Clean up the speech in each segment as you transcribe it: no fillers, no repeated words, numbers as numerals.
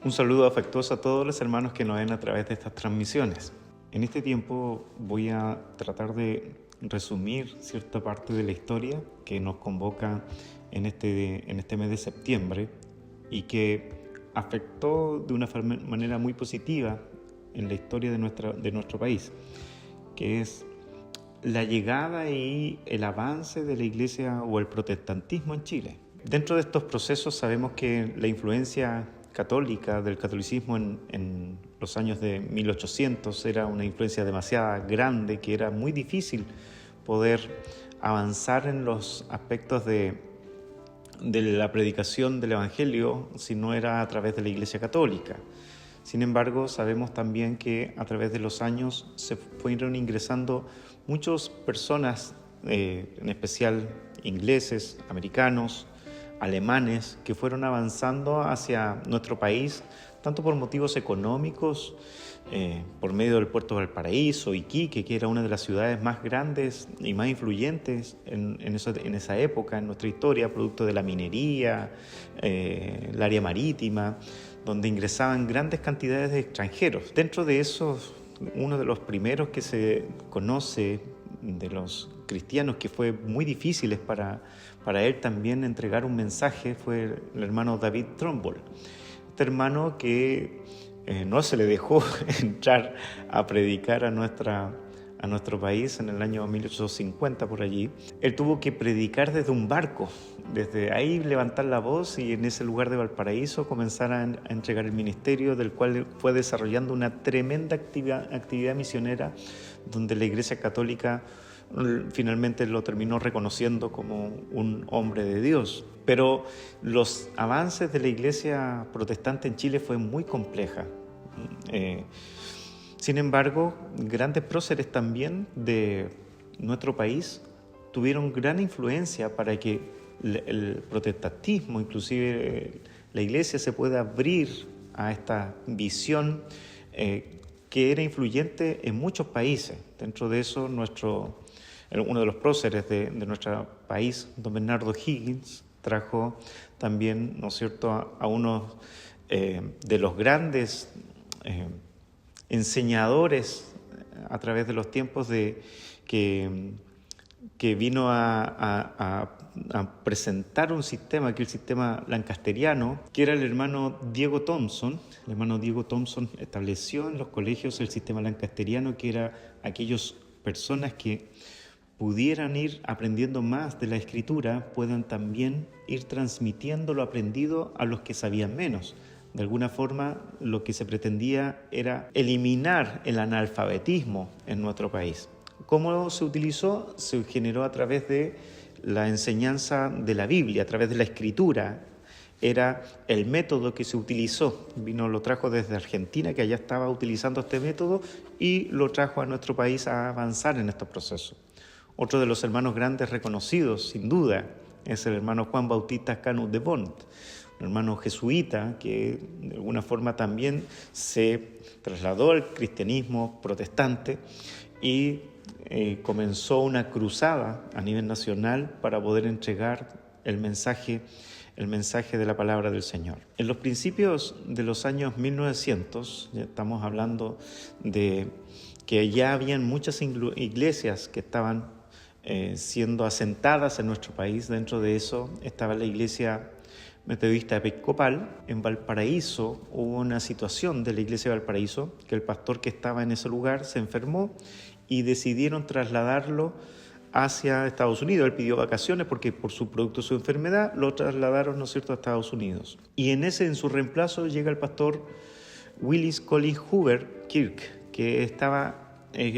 Un saludo afectuoso a todos los hermanos que nos ven a través de estas transmisiones. En este tiempo voy a tratar de resumir cierta parte de la historia que nos convoca en este mes de septiembre y que afectó de una manera muy positiva en la historia de nuestro país, que es la llegada y el avance de la Iglesia o el protestantismo en Chile. Dentro de estos procesos sabemos que la influencia católica del catolicismo en los años de 1800 era una influencia demasiado grande, que era muy difícil poder avanzar en los aspectos de la predicación del Evangelio si no era a través de la Iglesia Católica. Sin embargo, sabemos también que a través de los años se fueron ingresando muchas personas, en especial ingleses, americanos, alemanes, que fueron avanzando hacia nuestro país, tanto por motivos económicos, por medio del puerto de Valparaíso, Iquique, que era una de las ciudades más grandes y más influyentes en esa época, en nuestra historia, producto de la minería, el área marítima, donde ingresaban grandes cantidades de extranjeros. Dentro de esos, uno de los primeros que se conoce de los cristianos que fue muy difícil para él también entregar un mensaje fue el hermano David Trumbull. Este hermano que no se le dejó entrar a predicar a nuestro país en el año 1850 por allí. Él tuvo que predicar desde un barco, desde ahí levantar la voz y en ese lugar de Valparaíso comenzar a entregar el ministerio, del cual fue desarrollando una tremenda actividad misionera, donde la Iglesia Católica finalmente lo terminó reconociendo como un hombre de Dios. Pero los avances de la Iglesia protestante en Chile fue muy compleja. Sin embargo, grandes próceres también de nuestro país tuvieron gran influencia para que el protestantismo, inclusive la Iglesia, se pueda abrir a esta visión que era influyente en muchos países. Dentro de eso, uno de los próceres de nuestro país, don Bernardo Higgins, trajo también, ¿no es cierto?, a uno de los grandes enseñadores a través de los tiempos que vino a presentar un sistema, que es el sistema lancasteriano, que era el hermano Diego Thompson. El hermano Diego Thompson estableció en los colegios el sistema lancasteriano, que era aquellas personas que pudieran ir aprendiendo más de la Escritura, puedan también ir transmitiendo lo aprendido a los que sabían menos. De alguna forma, lo que se pretendía era eliminar el analfabetismo en nuestro país. ¿Cómo se utilizó? Se generó a través de la enseñanza de la Biblia, a través de la Escritura. Era el método que se utilizó. Lo trajo desde Argentina, que allá estaba utilizando este método, y lo trajo a nuestro país a avanzar en estos procesos. Otro de los hermanos grandes reconocidos, sin duda, es el hermano Juan Bautista Canut de Bont, un hermano jesuita que de alguna forma también se trasladó al cristianismo protestante y comenzó una cruzada a nivel nacional para poder entregar el mensaje de la palabra del Señor. En los principios de los años 1900, ya estamos hablando de que ya habían muchas iglesias que estaban siendo asentadas en nuestro país. Dentro de eso estaba la iglesia metodista episcopal. En Valparaíso hubo una situación de la iglesia de Valparaíso, que el pastor que estaba en ese lugar se enfermó y decidieron trasladarlo hacia Estados Unidos. Él pidió vacaciones porque por su producto de su enfermedad lo trasladaron, ¿no es cierto?, a Estados Unidos. Y en su reemplazo llega el pastor Willis Collins Hoover Kirk, que estaba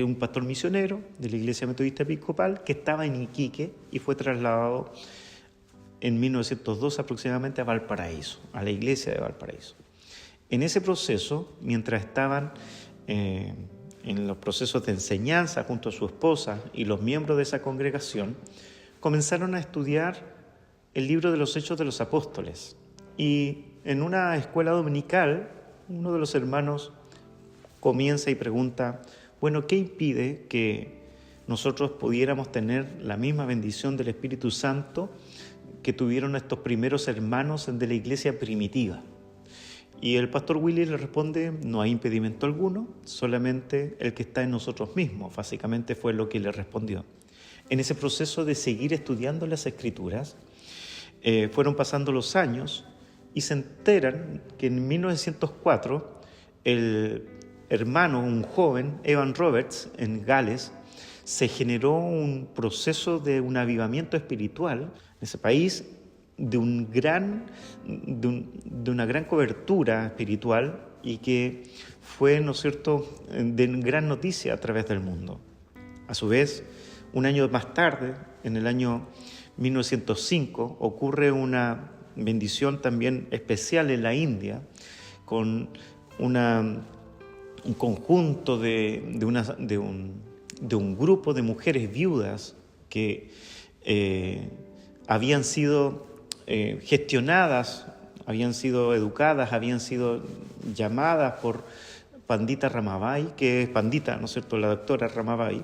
un pastor misionero de la iglesia metodista episcopal que estaba en Iquique y fue trasladado en 1902 aproximadamente a Valparaíso, a la iglesia de Valparaíso. En ese proceso, mientras estaban en los procesos de enseñanza junto a su esposa y los miembros de esa congregación, comenzaron a estudiar el libro de los Hechos de los Apóstoles. Y en una escuela dominical, uno de los hermanos comienza y pregunta: bueno, ¿qué impide que nosotros pudiéramos tener la misma bendición del Espíritu Santo que tuvieron estos primeros hermanos de la iglesia primitiva? Y el pastor Willy le responde: no hay impedimento alguno, solamente el que está en nosotros mismos. Básicamente fue lo que le respondió. En ese proceso de seguir estudiando las Escrituras, fueron pasando los años y se enteran que en 1904 el hermano, un joven, Evan Roberts, en Gales, se generó un proceso de un avivamiento espiritual en ese país, de una gran cobertura espiritual, y que fue, ¿no es cierto?, de gran noticia a través del mundo. A su vez, un año más tarde, en el año 1905, ocurre una bendición también especial en la India, con un conjunto de un grupo de mujeres viudas que habían sido gestionadas, habían sido educadas, habían sido llamadas por Pandita Ramabai, que es Pandita, ¿no es cierto?, la doctora Ramabai,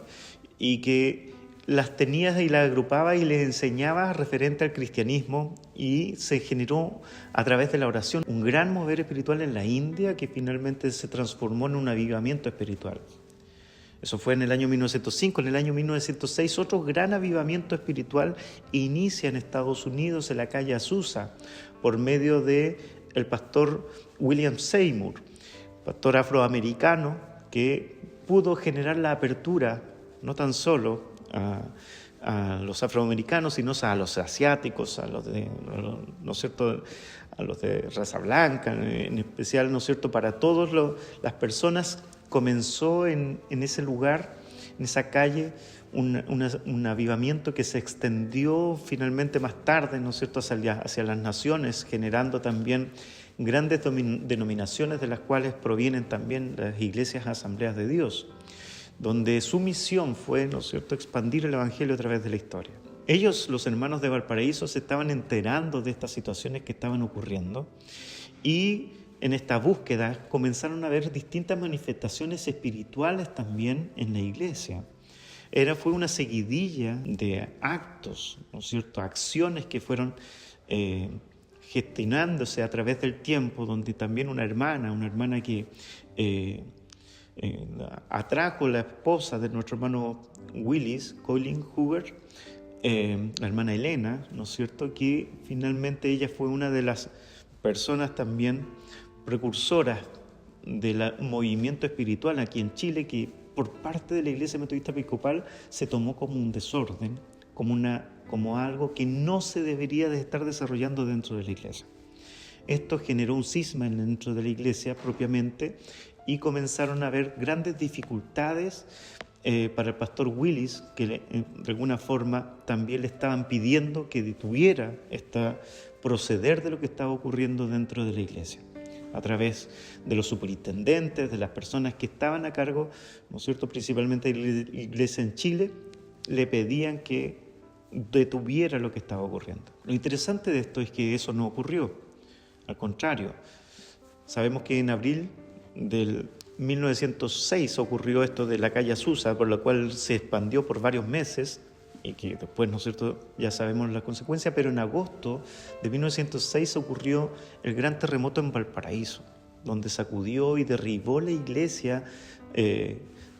y que las tenía y las agrupaba y les enseñaba referente al cristianismo, y se generó a través de la oración un gran mover espiritual en la India que finalmente se transformó en un avivamiento espiritual. Eso fue en el año 1905. En el año 1906 otro gran avivamiento espiritual inicia en Estados Unidos, en la calle Azusa, por medio del pastor William Seymour, pastor afroamericano, que pudo generar la apertura no tan solo a los afroamericanos, sino a los asiáticos, ¿no es cierto?, a los de raza blanca, en especial, ¿no es cierto?, para todas las personas. Comenzó en ese lugar, en esa calle, un avivamiento que se extendió finalmente más tarde, ¿no es cierto?, hacia las naciones, generando también grandes denominaciones, de las cuales provienen también las iglesias Asambleas de Dios, donde su misión fue, ¿no es cierto?, expandir el Evangelio a través de la historia. Ellos, los hermanos de Valparaíso, se estaban enterando de estas situaciones que estaban ocurriendo, y en esta búsqueda comenzaron a ver distintas manifestaciones espirituales también en la iglesia. Fue una seguidilla de actos, ¿no es cierto?, acciones que fueron gestionándose a través del tiempo, donde también una hermana que atrajo la esposa de nuestro hermano Willis, Colin Hoover, la hermana Elena, ¿no es cierto?, que finalmente ella fue una de las personas también precursoras del movimiento espiritual aquí en Chile, que por parte de la Iglesia Metodista Episcopal se tomó como un desorden, como algo que no se debería de estar desarrollando dentro de la Iglesia. Esto generó un cisma dentro de la Iglesia propiamente, y comenzaron a haber grandes dificultades para el pastor Willis, que de alguna forma también le estaban pidiendo que detuviera este proceder de lo que estaba ocurriendo dentro de la Iglesia, a través de los superintendentes, de las personas que estaban a cargo, ¿no es cierto?, principalmente de la Iglesia en Chile, le pedían que detuviera lo que estaba ocurriendo. Lo interesante de esto es que eso no ocurrió. Al contrario, sabemos que en abril del 1906 ocurrió esto de la calle Azusa, por lo cual se expandió por varios meses, y que después, ¿no es cierto?, ya sabemos la consecuencia, pero en agosto de 1906 ocurrió el gran terremoto en Valparaíso, donde sacudió y derribó la iglesia,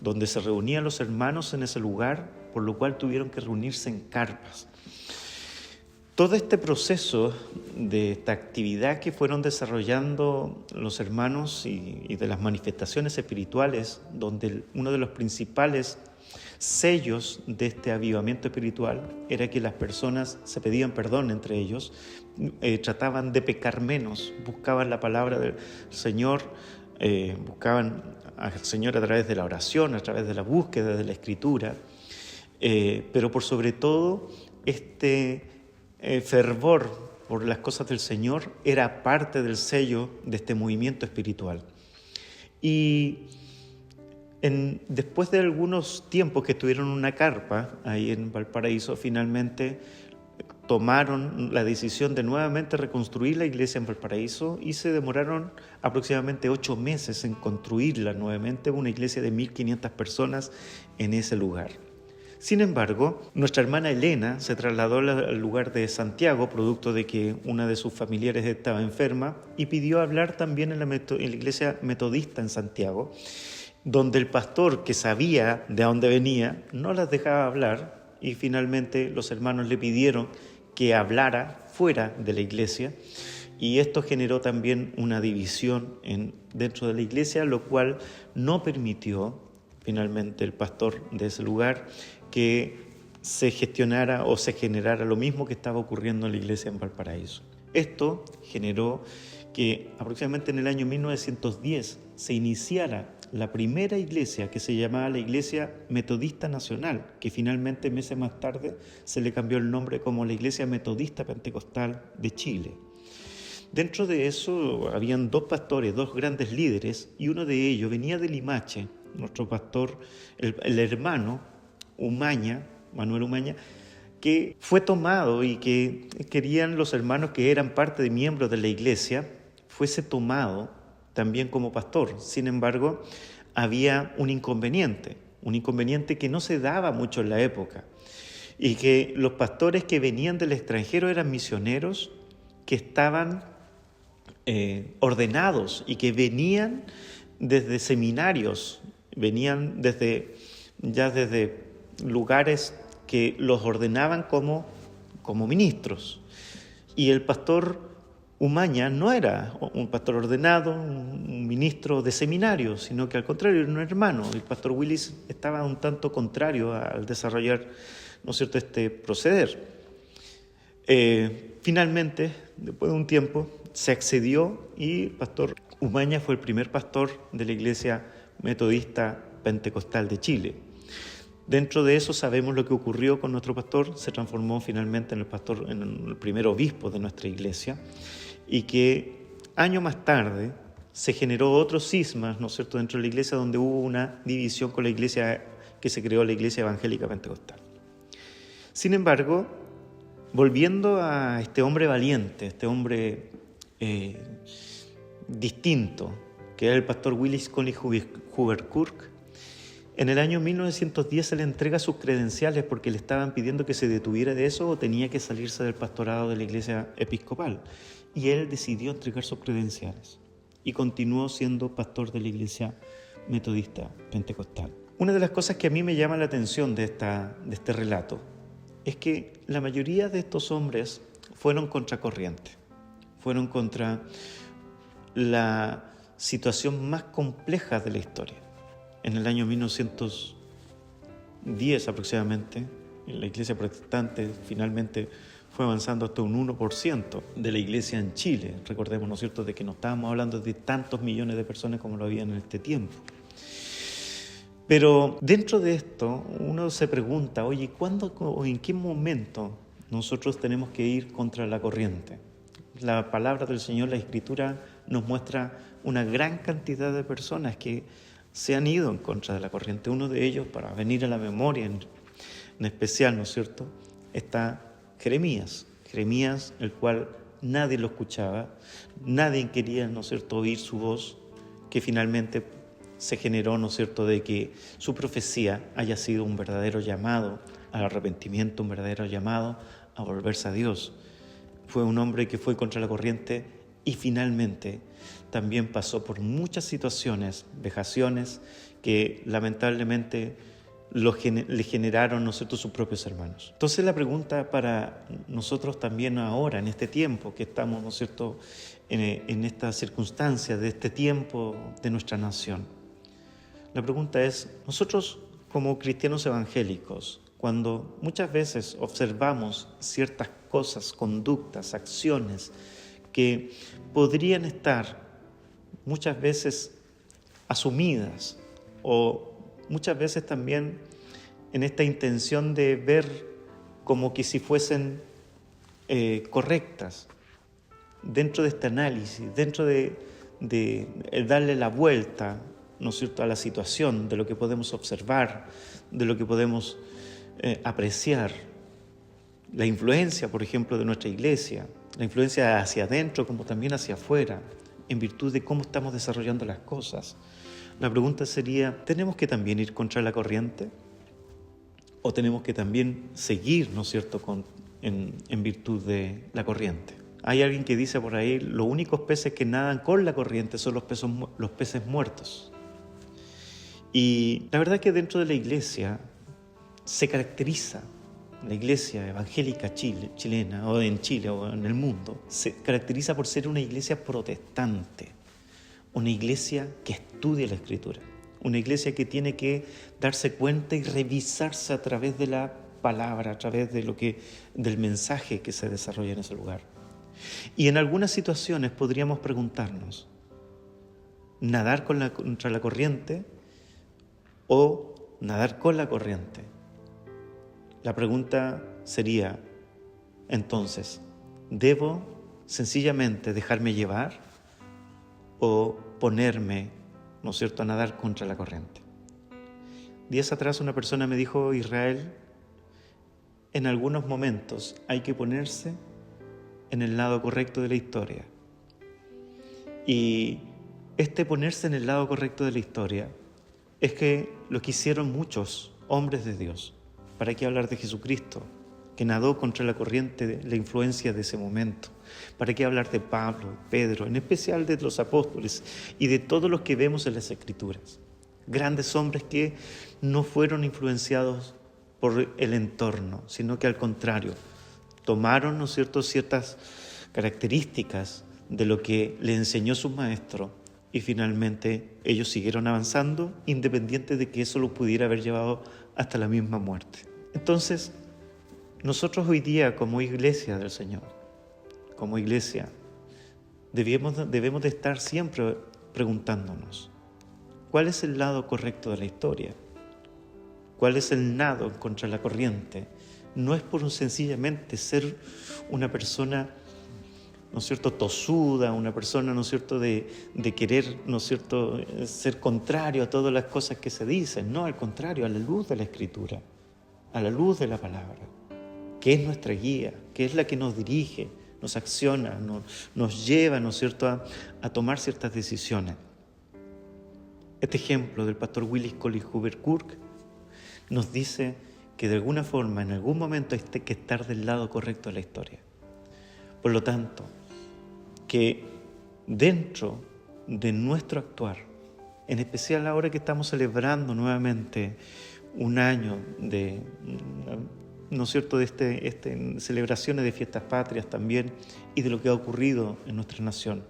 donde se reunían los hermanos en ese lugar, por lo cual tuvieron que reunirse en carpas. Todo este proceso de esta actividad que fueron desarrollando los hermanos y de las manifestaciones espirituales, donde uno de los principales sellos de este avivamiento espiritual era que las personas se pedían perdón entre ellos, trataban de pecar menos, buscaban la palabra del Señor, buscaban al Señor a través de la oración, a través de la búsqueda de la Escritura, pero por sobre todo este fervor por las cosas del Señor era parte del sello de este movimiento espiritual. Y después de algunos tiempos que estuvieron en una carpa ahí en Valparaíso, finalmente tomaron la decisión de nuevamente reconstruir la iglesia en Valparaíso, y se demoraron aproximadamente 8 meses en construirla nuevamente, una iglesia de 1.500 personas en ese lugar. Sin embargo, nuestra hermana Elena se trasladó al lugar de Santiago, producto de que una de sus familiares estaba enferma, y pidió hablar también en la iglesia metodista en Santiago, donde el pastor, que sabía de dónde venía, no las dejaba hablar, y finalmente los hermanos le pidieron que hablara fuera de la iglesia, y esto generó también una división dentro de la iglesia, lo cual no permitió finalmente el pastor de ese lugar que se gestionara o se generara lo mismo que estaba ocurriendo en la iglesia en Valparaíso. Esto generó que aproximadamente en el año 1910 se iniciara la primera iglesia, que se llamaba la Iglesia Metodista Nacional, que finalmente meses más tarde se le cambió el nombre como la Iglesia Metodista Pentecostal de Chile. Dentro de eso habían dos pastores, dos grandes líderes, y uno de ellos venía de Limache, nuestro pastor, el hermano Umaña, Manuel Umaña, que fue tomado y que querían los hermanos que eran parte de miembros de la iglesia, fuese tomado también como pastor. Sin embargo, había un inconveniente que no se daba mucho en la época, y que los pastores que venían del extranjero eran misioneros que estaban ordenados y que venían desde seminarios, venían desde lugares que los ordenaban como ministros. Y el pastor Umaña no era un pastor ordenado, un ministro de seminario, sino que al contrario era un hermano. El pastor Willis estaba un tanto contrario al desarrollar, ¿no es cierto?, este proceder. Finalmente, después de un tiempo, se accedió y el pastor Umaña fue el primer pastor de la Iglesia Metodista Pentecostal de Chile. Dentro de eso sabemos lo que ocurrió con nuestro pastor, se transformó finalmente en el primer obispo de nuestra iglesia, y que años más tarde se generó otros cismas, ¿no es cierto?, dentro de la iglesia, donde hubo una división con la iglesia que se creó, la Iglesia Evangélica Pentecostal. Sin embargo, volviendo a este hombre valiente, este hombre distinto, que era el pastor Willis Conley Huber-Kirk, en el año 1910 se le entrega sus credenciales porque le estaban pidiendo que se detuviera de eso o tenía que salirse del pastorado de la iglesia episcopal. Y él decidió entregar sus credenciales y continuó siendo pastor de la iglesia metodista pentecostal. Una de las cosas que a mí me llama la atención de este relato es que la mayoría de estos hombres fueron contracorriente, fueron contra la situación más compleja de la historia. En el año 1910 aproximadamente, la iglesia protestante finalmente fue avanzando hasta un 1% de la iglesia en Chile. Recordemos, ¿no es cierto?, de que no estábamos hablando de tantos millones de personas como lo había en este tiempo. Pero dentro de esto uno se pregunta, oye, ¿cuándo o en qué momento nosotros tenemos que ir contra la corriente? La palabra del Señor, la Escritura, nos muestra una gran cantidad de personas que se han ido en contra de la corriente. Uno de ellos, para venir a la memoria en especial, ¿no es cierto?, está Jeremías, el cual nadie lo escuchaba, nadie quería, ¿no es cierto?, oír su voz, que finalmente se generó, ¿no es cierto?, de que su profecía haya sido un verdadero llamado al arrepentimiento, un verdadero llamado a volverse a Dios. Fue un hombre que fue contra la corriente y finalmente también pasó por muchas situaciones, vejaciones, que lamentablemente le generaron, ¿no es cierto?, sus propios hermanos. Entonces la pregunta para nosotros también ahora, en este tiempo que estamos, ¿no es cierto?, en estas circunstancias de este tiempo de nuestra nación. La pregunta es, nosotros como cristianos evangélicos, cuando muchas veces observamos ciertas cosas, conductas, acciones que podrían estar muchas veces asumidas o muchas veces también en esta intención de ver como que si fuesen correctas, dentro de este análisis, dentro de darle la vuelta, ¿no es cierto?, a la situación, de lo que podemos observar, de lo que podemos apreciar, la influencia, por ejemplo, de nuestra iglesia, la influencia hacia adentro como también hacia afuera, en virtud de cómo estamos desarrollando las cosas. La pregunta sería, ¿tenemos que también ir contra la corriente? o tenemos que también seguir, ¿no es cierto?, en virtud de la corriente. Hay alguien que dice por ahí, los únicos peces que nadan con la corriente son los peces muertos. Y la verdad es que dentro de la iglesia se caracteriza, la iglesia evangélica chilena, o en Chile o en el mundo, se caracteriza por ser una iglesia protestante, una iglesia que estudia la Escritura, una iglesia que tiene que darse cuenta y revisarse a través de la palabra, a través del mensaje que se desarrolla en ese lugar. Y en algunas situaciones podríamos preguntarnos, ¿nadar contra la corriente o nadar con la corriente? La pregunta sería, entonces, ¿debo sencillamente dejarme llevar o ponerme, ¿no es cierto?, a nadar contra la corriente? Días atrás una persona me dijo, Israel, en algunos momentos hay que ponerse en el lado correcto de la historia. Y este ponerse en el lado correcto de la historia es que lo que hicieron muchos hombres de Dios. ¿Para qué hablar de Jesucristo, que nadó contra la corriente de la influencia de ese momento? ¿Para qué hablar de Pablo, Pedro, en especial de los apóstoles y de todos los que vemos en las Escrituras? Grandes hombres que no fueron influenciados por el entorno, sino que al contrario, tomaron, ¿no es cierto?, ciertas características de lo que le enseñó su maestro y finalmente ellos siguieron avanzando independiente de que eso los pudiera haber llevado hasta la misma muerte. Entonces, nosotros hoy día como iglesia del Señor, como iglesia, debemos de estar siempre preguntándonos, ¿cuál es el lado correcto de la historia? ¿Cuál es el nado contra la corriente? No es por sencillamente ser una persona, ¿no es cierto?, tosuda, una persona, ¿no es cierto?, de querer, ¿no es cierto?, ser contrario a todas las cosas que se dicen. No, al contrario, a la luz de la Escritura, a la luz de la palabra, que es nuestra guía, que es la que nos dirige, nos acciona, nos lleva, ¿no es cierto?, a tomar ciertas decisiones. Este ejemplo del pastor Willis Collis Hoover Kirk nos dice que de alguna forma, en algún momento hay que estar del lado correcto de la historia. Por lo tanto, que dentro de nuestro actuar, en especial ahora que estamos celebrando nuevamente un año de, ¿no es cierto?, de celebraciones de fiestas patrias también y de lo que ha ocurrido en nuestra nación,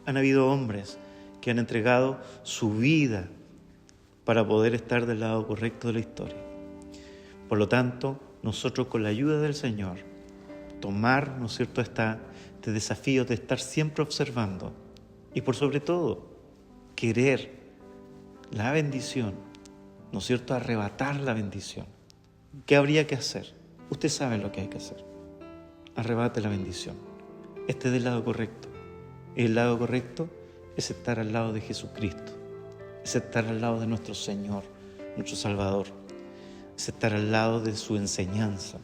han habido hombres que han entregado su vida para poder estar del lado correcto de la historia. Por lo tanto, nosotros con la ayuda del Señor, tomar, ¿no es cierto?, este desafío de estar siempre observando y por sobre todo, querer la bendición, ¿no es cierto?, arrebatar la bendición. ¿Qué habría que hacer? Usted sabe lo que hay que hacer. Arrebate la bendición. Esté del lado correcto. El lado correcto es estar al lado de Jesucristo, es estar al lado de nuestro Señor, nuestro Salvador, es estar al lado de su enseñanza,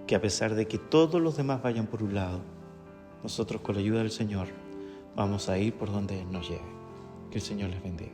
que a pesar de que todos los demás vayan por un lado, nosotros con la ayuda del Señor vamos a ir por donde Él nos lleve. Que el Señor les bendiga.